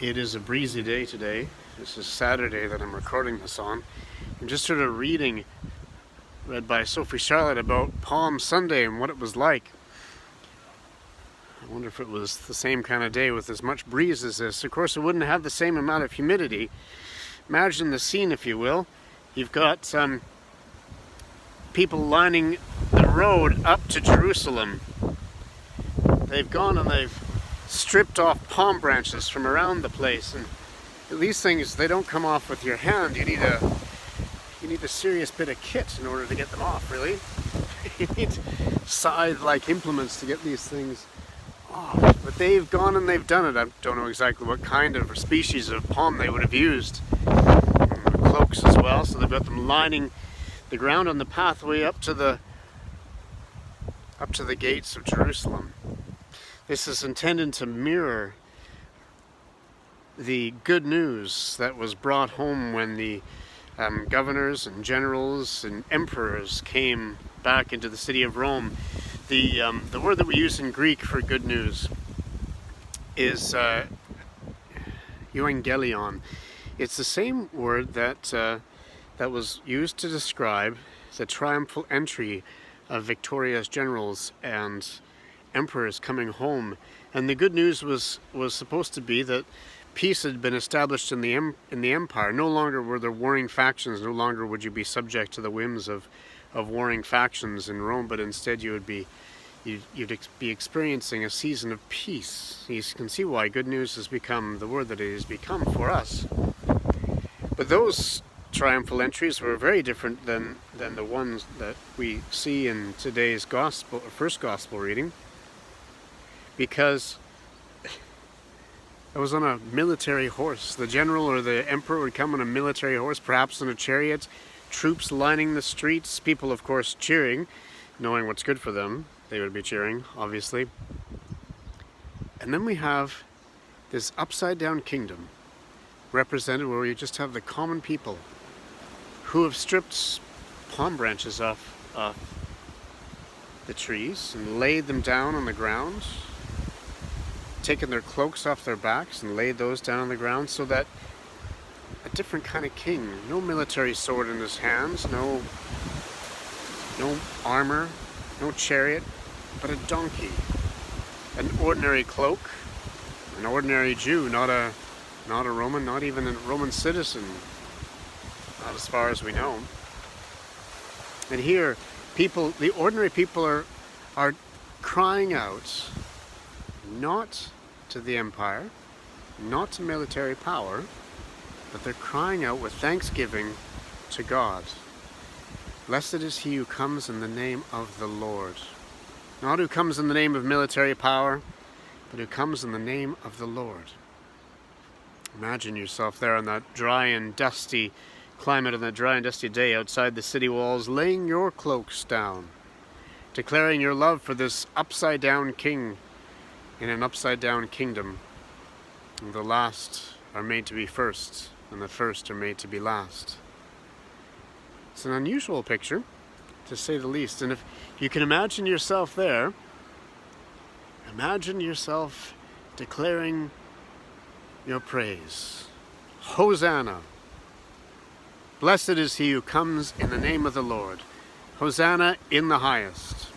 It is a breezy day today. This is Saturday that I'm recording this on. I'm just sort of read by Sophie Charlotte about Palm Sunday and what it was like. I wonder if it was the same kind of day with as much breeze as this. Of course, it wouldn't have the same amount of humidity. Imagine the scene, if you will. You've got people lining the road up to Jerusalem. They've gone and they've stripped off palm branches from around the place, and these things, they don't come off with your hand. You need a serious bit of kit in order to get them off, really. You need scythe-like implements to get these things off. But they've gone and they've done it. I don't know exactly what kind of or species of palm they would have used. Cloaks as well, so they've got them lining the ground on the pathway up to the gates of Jerusalem. This is intended to mirror the good news that was brought home when the governors and generals and emperors came back into the city of Rome. The word that we use in Greek for good news is euangelion. It's the same word that was used to describe the triumphal entry of victorious generals and emperors coming home. And the good news was supposed to be that peace had been established in the empire. No longer were there warring factions. No longer would you be subject to the whims of warring factions in Rome, but instead you'd be experiencing a season of peace. You can see why good news has become the word that it has become for us. But those triumphal entries were very different than the ones that we see in today's gospel, first gospel reading, because it was on a military horse. The general or the emperor would come on a military horse, perhaps in a chariot, troops lining the streets, people of course cheering, knowing what's good for them. They would be cheering, obviously. And then we have this upside down kingdom represented where you just have the common people who have stripped palm branches off the trees and laid them down on the ground, taken their cloaks off their backs and laid those down on the ground, so that a different kind of king, no military sword in his hands, no armor, no chariot, but a donkey, an ordinary cloak, an ordinary Jew, not a Roman, not even a Roman citizen, not as far as we know. And here, the ordinary people are crying out, not to the empire, not to military power, but they're crying out with thanksgiving to God. Blessed is he who comes in the name of the Lord. Not who comes in the name of military power, but who comes in the name of the Lord. Imagine yourself there on that dry and dusty climate, on that dry and dusty day outside the city walls, laying your cloaks down, declaring your love for this upside down king in an upside down kingdom. And the last are made to be first, and the first are made to be last. It's an unusual picture, to say the least. And if you can imagine yourself there, imagine yourself declaring your praise. Hosanna! Blessed is he who comes in the name of the Lord. Hosanna in the highest.